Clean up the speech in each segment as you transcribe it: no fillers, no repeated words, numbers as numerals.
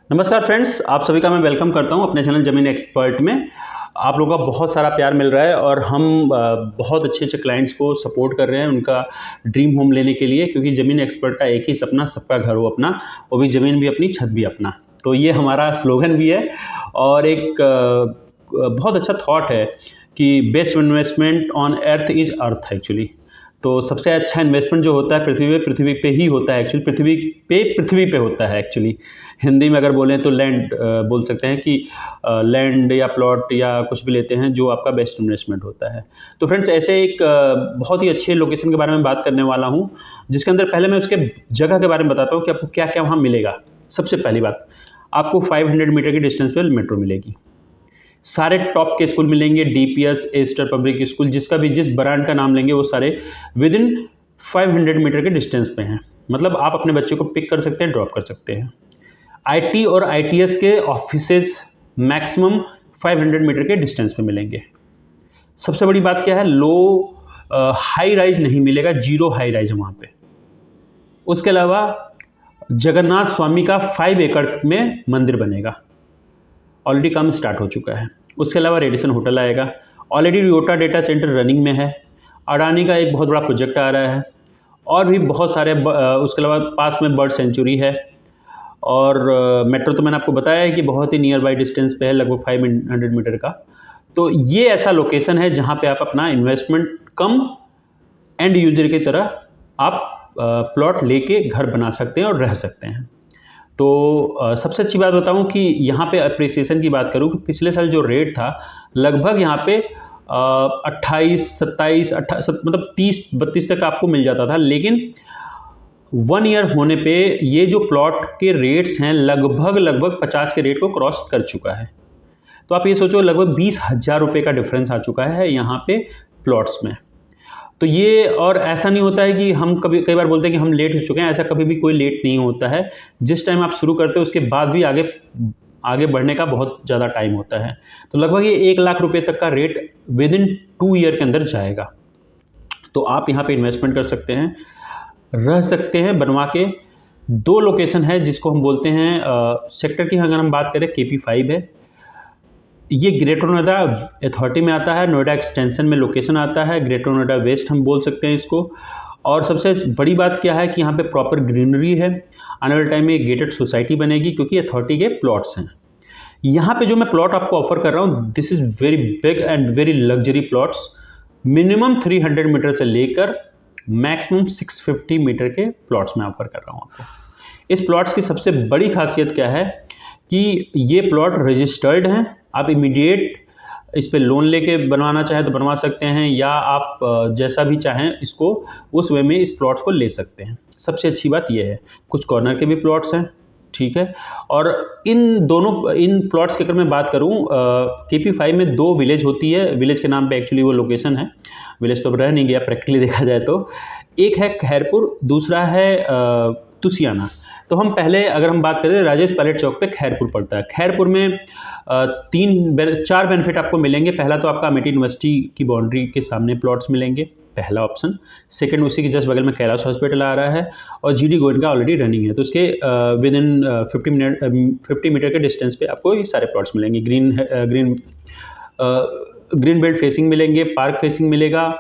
नमस्कार फ्रेंड्स, आप सभी का मैं वेलकम करता हूं अपने चैनल ज़मीन एक्सपर्ट में। आप लोगों का बहुत सारा प्यार मिल रहा है और हम बहुत अच्छे क्लाइंट्स को सपोर्ट कर रहे हैं उनका ड्रीम होम लेने के लिए, क्योंकि ज़मीन एक्सपर्ट का एक ही सपना, सबका घर हो अपना, वो भी ज़मीन भी अपनी, छत भी अपना। तो ये हमारा स्लोगन भी है और एक बहुत अच्छा थॉट है कि best investment on earth is earth actually. तो सबसे अच्छा इन्वेस्टमेंट जो होता है पृथ्वी पे ही होता है एक्चुअली, पृथ्वी पे होता है एक्चुअली। हिंदी में अगर बोलें तो लैंड बोल सकते हैं कि लैंड या प्लॉट या कुछ भी लेते हैं जो आपका बेस्ट इन्वेस्टमेंट होता है। तो फ्रेंड्स, ऐसे एक बहुत ही अच्छे लोकेशन के बारे में बात करने वाला हूँ, जिसके अंदर पहले मैं उसके जगह के बारे में बताता हूँ कि आपको क्या क्या वहाँ मिलेगा। सबसे पहली बात, आपको 500 मीटर की डिस्टेंस पर मेट्रो मिलेगी, सारे टॉप के स्कूल मिलेंगे, डीपीएस, एस्टर पब्लिक स्कूल, जिसका भी जिस ब्रांड का नाम लेंगे वो सारे विद इन 500 मीटर के डिस्टेंस पे हैं। मतलब आप अपने बच्चे को पिक कर सकते हैं, ड्रॉप कर सकते हैं। आईटी और आईटीएस के ऑफिसेज मैक्सिमम 500 मीटर के डिस्टेंस पे मिलेंगे। सबसे बड़ी बात क्या है, हाई राइज नहीं मिलेगा, जीरो हाई राइज है वहाँ पे। उसके अलावा जगन्नाथ स्वामी का 5 एकड़ में मंदिर बनेगा, ऑलरेडी काम स्टार्ट हो चुका है। उसके अलावा रेडिसन होटल आएगा, ऑलरेडी रियोटा डेटा सेंटर रनिंग में है, अडानी का एक बहुत बड़ा प्रोजेक्ट आ रहा है, और भी बहुत सारे उसके अलावा पास में बर्ड सेंचुरी है, और मेट्रो तो मैंने आपको बताया है कि बहुत ही नियर बाई डिस्टेंस पे है, लगभग 500 मीटर का। तो ये ऐसा लोकेशन है जहाँ पे आप अपना इन्वेस्टमेंट कम एंड यूजर की तरह आप प्लॉट लेके घर बना सकते हैं और रह सकते हैं। तो सबसे अच्छी बात बताऊं कि यहाँ पे अप्रिसिएशन की बात करूं कि पिछले साल जो रेट था लगभग यहाँ पे 28, 27, मतलब 30-32 तक आपको मिल जाता था, लेकिन 1 ईयर होने पे ये जो प्लॉट के रेट्स हैं लगभग 50 के रेट को क्रॉस कर चुका है। तो आप ये सोचो, लगभग 20,000 रुपये का डिफरेंस आ चुका है यहाँ पे प्लॉट्स में। तो ये, और ऐसा नहीं होता है कि हम कई बार बोलते हैं कि हम लेट हो चुके हैं, ऐसा कभी भी कोई लेट नहीं होता है। जिस टाइम आप शुरू करते हो उसके बाद भी आगे बढ़ने का बहुत ज़्यादा टाइम होता है। तो लगभग ये 1 लाख रुपये तक का रेट विद इन 2 ईयर के अंदर जाएगा। तो आप यहाँ पे इन्वेस्टमेंट कर सकते हैं, रह सकते हैं बनवा के। 2 लोकेशन है जिसको हम बोलते हैं सेक्टर की अगर हम बात करें, KP5 है, ये ग्रेटर नोएडा अथॉरिटी में आता है, नोएडा एक्सटेंशन में लोकेशन आता है, ग्रेटर नोएडा वेस्ट हम बोल सकते हैं इसको। और सबसे बड़ी बात क्या है कि यहाँ पे प्रॉपर ग्रीनरी है। आने वाले टाइम में गेटेड सोसाइटी बनेगी क्योंकि अथॉरिटी के प्लॉट्स हैं। यहाँ पे जो मैं प्लॉट आपको ऑफर कर रहा हूँ, this is very big and very luxury plots. Minimum 300 metre से लेकर मैक्सिमम 650 मीटर के प्लॉट्स में ऑफर कर रहा हूँ आपको। इस प्लॉट्स की सबसे बड़ी खासियत क्या है कि ये प्लॉट रजिस्टर्ड हैं। आप इमीडिएट इस पे लोन लेके बनवाना चाहें तो बनवा सकते हैं, या आप जैसा भी चाहें इसको उस वे में इस प्लॉट्स को ले सकते हैं। सबसे अच्छी बात यह है, कुछ कॉर्नर के भी प्लॉट्स हैं, ठीक है। और इन प्लॉट्स की अगर मैं बात करूं, KP5 में 2 विलेज होती है। विलेज के नाम पे एक्चुअली वो लोकेशन है, विलेज तो अब रह नहीं गया प्रैक्टिकली देखा जाए तो। एक है खैरपुर, दूसरा है तुसियाना। तो हम पहले अगर हम बात करें, राजेश पायलट चौक पे खैरपुर पड़ता है। खैरपुर में 4 बेनिफिट आपको मिलेंगे। पहला तो आपका अमेठी यूनिवर्सिटी की बाउंड्री के सामने प्लॉट्स मिलेंगे, पहला ऑप्शन। सेकंड, उसी के जस्ट बगल में कैलाश हॉस्पिटल आ रहा है, और GD गोयनका ऑलरेडी रनिंग है, तो उसके विद इन 50 मीटर के डिस्टेंस पे आपको ये सारे प्लॉट्स मिलेंगे। ग्रीन बेल्ट फेसिंग मिलेंगे, पार्क फेसिंग मिलेगा,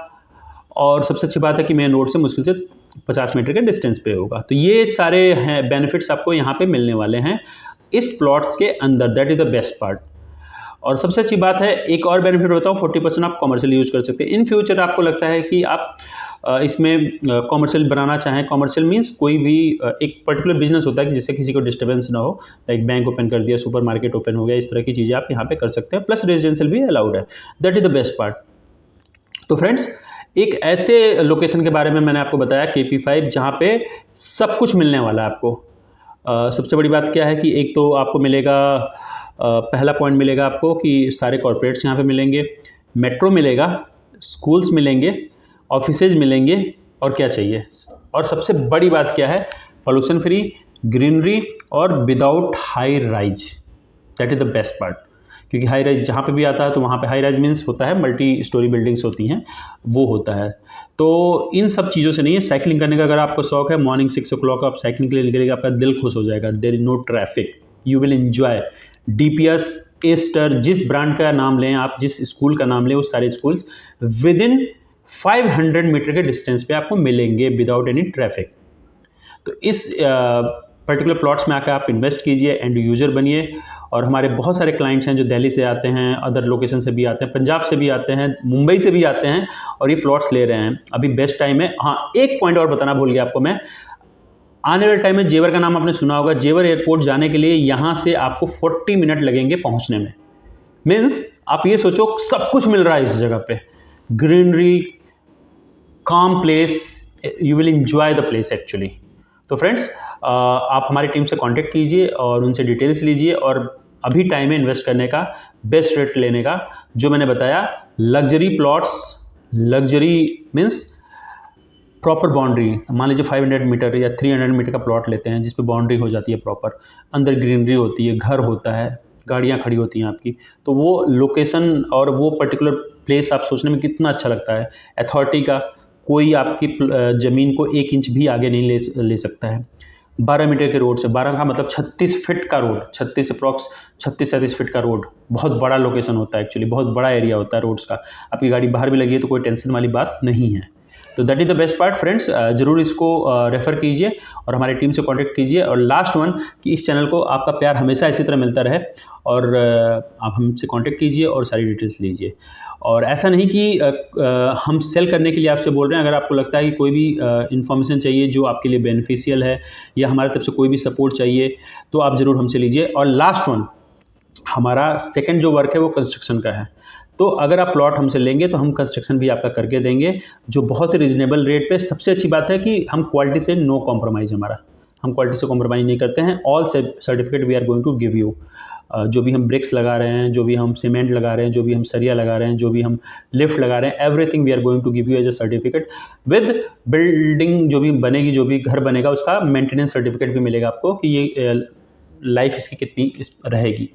और सबसे अच्छी बात है कि मेन रोड से मुश्किल से 50 मीटर के डिस्टेंस पे होगा। तो ये सारे हैं बेनिफिट्स आपको यहाँ पे मिलने वाले हैं इस प्लॉट्स के अंदर। That is the best part. और सबसे अच्छी बात है, एक और बेनिफिट बताऊँ, 40% आप कॉमर्शियल यूज़ कर सकते हैं। इन फ्यूचर आपको लगता है कि आप इसमें कॉमर्शियल बनाना चाहें। कॉमर्शियल मीन्स कोई भी एक पर्टिकुलर बिजनेस होता है कि जिससे किसी को डिस्टर्बेंस ना हो, लाइक बैंक ओपन कर दिया, सुपरमार्केट ओपन हो गया, इस तरह की चीज़ें आप यहाँ पे कर सकते हैं। प्लस रेजिडेंशियल भी अलाउड है। That is the best part. तो फ्रेंड्स, एक ऐसे लोकेशन के बारे में मैंने आपको बताया, KP5, जहाँ पे सब कुछ मिलने वाला है आपको। सबसे बड़ी बात क्या है कि एक तो आपको मिलेगा, पहला पॉइंट मिलेगा आपको कि सारे कॉर्पोरेट्स यहाँ पे मिलेंगे, मेट्रो मिलेगा, स्कूल्स मिलेंगे, ऑफिसेज मिलेंगे, और क्या चाहिए। और सबसे बड़ी बात क्या है, पॉल्यूशन फ्री, ग्रीनरी, और without high rise. That is the best part. क्योंकि हाई राइज जहाँ पे भी आता है तो वहाँ पे हाई राइज मीन्स होता है मल्टी स्टोरी बिल्डिंग्स होती हैं, वो होता है। तो इन सब चीज़ों से नहीं है। साइकिलिंग करने का अगर आपको शौक है, मॉर्निंग 6 o'clock आप साइकिलिंग के लिए निकलेगा, आपका दिल खुश हो जाएगा। There is no traffic, you will enjoy. DPS, Aster, जिस ब्रांड का नाम लें आप, जिस स्कूल का नाम लें, वो सारे स्कूल विद इन 500 मीटर के डिस्टेंस पे आपको मिलेंगे विदाउट एनी ट्रैफिक। तो इस पर्टिकुलर प्लॉट्स में आकर आप इन्वेस्ट कीजिए, एंड यूज़र बनिए। और हमारे बहुत सारे क्लाइंट्स हैं जो दिल्ली से आते हैं, अदर लोकेशन से भी आते हैं, पंजाब से भी आते हैं, मुंबई से भी आते हैं और ये प्लॉट्स ले रहे हैं। अभी बेस्ट टाइम है। हाँ, एक पॉइंट और बताना भूल गया आपको मैं, आने वाले टाइम में जेवर का नाम आपने सुना होगा। जेवर एयरपोर्ट जाने के लिए यहाँ से आपको 40 मिनट लगेंगे पहुँचने में। मीन्स आप ये सोचो सब कुछ मिल रहा है इस जगह पे, ग्रीनरी, काम place, you will enjoy the place actually. तो फ्रेंड्स, आप हमारी टीम से कांटेक्ट कीजिए और उनसे डिटेल्स लीजिए, और अभी टाइम है इन्वेस्ट करने का, बेस्ट रेट लेने का। जो मैंने बताया, luxury plots, luxury means proper boundary. मान लीजिए 500 मीटर या 300 मीटर का प्लॉट लेते हैं जिस पे बाउंड्री हो जाती है प्रॉपर, अंदर ग्रीनरी होती है, घर होता है, गाड़ियाँ खड़ी होती हैं आपकी, तो वो लोकेशन और वो पर्टिकुलर प्लेस आप सोचने में कितना अच्छा लगता है। अथॉरिटी का कोई आपकी ज़मीन को 1 इंच भी आगे नहीं ले सकता है। 12 मीटर के रोड से, 12 का मतलब 36 फीट का रोड, 36 अप्रॉक्स 36-37 फीट का रोड, बहुत बड़ा लोकेशन होता है एक्चुअली, बहुत बड़ा एरिया होता है रोड्स का। आपकी गाड़ी बाहर भी लगी है तो कोई टेंशन वाली बात नहीं है। तो that is the best part friends. ज़रूर इसको रेफ़र कीजिए और हमारी टीम से कांटेक्ट कीजिए। और लास्ट वन, कि इस चैनल को आपका प्यार हमेशा इसी तरह मिलता रहे, और आप हमसे कांटेक्ट कीजिए और सारी डिटेल्स लीजिए। और ऐसा नहीं कि हम सेल करने के लिए आपसे बोल रहे हैं। अगर आपको लगता है कि कोई भी इन्फॉर्मेशन चाहिए जो आपके लिए बेनिफिशियल है, या हमारी तरफ से कोई भी सपोर्ट चाहिए, तो आप ज़रूर हमसे लीजिए। और लास्ट वन, हमारा सेकंड जो वर्क है वो कंस्ट्रक्शन का है। तो अगर आप प्लॉट हमसे लेंगे तो हम कंस्ट्रक्शन भी आपका करके देंगे, जो बहुत ही रीजनेबल रेट पे। सबसे अच्छी बात है कि हम क्वालिटी से नो कॉम्प्रोमाइज़, हमारा, हम क्वालिटी से कॉम्प्रोमाइज़ नहीं करते हैं। All certificate we are going to give you. जो भी हम ब्रिक्स लगा रहे हैं, जो भी हम सीमेंट लगा रहे हैं, जो भी हम सरिया लगा रहे हैं, जो भी हम लिफ्ट लगा रहे हैं, everything we are going to give you as a certificate with building. जो भी बनेगी, जो भी घर बनेगा, उसका मेंटेनेंस सर्टिफिकेट भी मिलेगा आपको कि ये लाइफ इसकी कितनी रहेगी।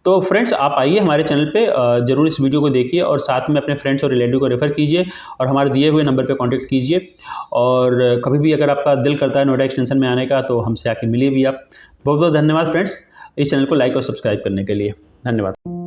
तो फ्रेंड्स, आप आइए हमारे चैनल पे, ज़रूर इस वीडियो को देखिए और साथ में अपने फ्रेंड्स और रिलेटिव को रेफ़र कीजिए और हमारे दिए हुए नंबर पे कांटेक्ट कीजिए। और कभी भी अगर आपका दिल करता है नोएडा एक्सटेंशन में आने का, तो हमसे आके मिलिए भी आप। बहुत बहुत धन्यवाद फ्रेंड्स, इस चैनल को लाइक और सब्सक्राइब करने के लिए। धन्यवाद।